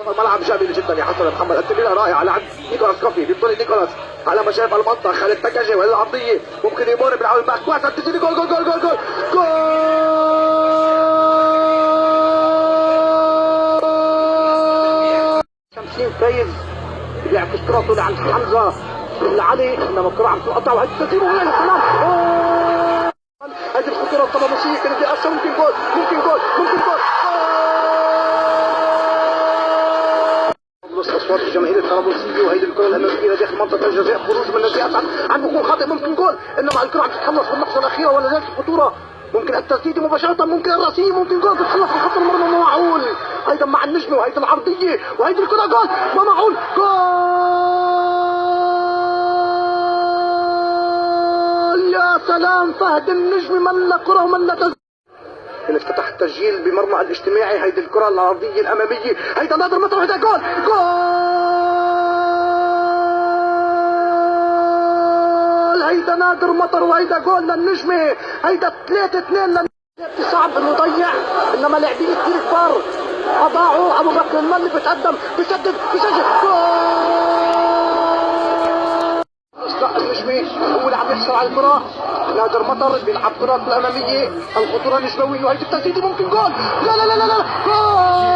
الملعب جميل جدا يا حسن محمد، التمريره رائعه لعند نيكولاس كوفي، بيطل نيكولاس على مشارف المنطقه، خالد تكاجي والعرضيه ممكن يمر بالعرض باك واسع، تسجيل جول جول جول جول جول جول 50 فايز بيلعب الكره طول عند حمزه العلي، انما الكره عم تقطع وهي التسديد وهي السلام. هذه الخطوره الطرابلسيه كانت بأسها، ممكن جول ممكن جول ممكن جول. اصوات الجماهير الطرابلسيه وهيدي الكره الاماميه داخل منطقه الجزاء، خروج من النزيه اسعد عنده يكون خاطئ، ممكن جول، انما الكره عم تتخلص في اللحظه الاخيره ولا زالت الخطوره، ممكن التسديد مباشره، ممكن الراسيه، ممكن جول، تتخلص من خط المرمى. ما معقول ايضا مع النجمه وهيدي العرضيه وهيدي الكره جول، ما معقول جول. يا سلام، فهد النجمي من لا كره ومن لا تسديد. افتتح التسجيل بمرمى الاجتماعي، هيدي الكره العرضيه الاماميه، هيدا نادر مطر، هيدا جول جول، هيدا نادر مطر وهيدا جول للنجمه، هيدا 3-2 صعب انه يضيع، انما لاعبين كثير كبار اضاعوا. ابو بكر الملي بتقدم بيسدد بيسجل جول. النجمي هو اللي عم يحصل على الكره، نادر مطر بيلعب كرات الاماميه، الخطوره النجمويه وهيدي التسديده ممكن جول. لا لا لا لا, لا. جول.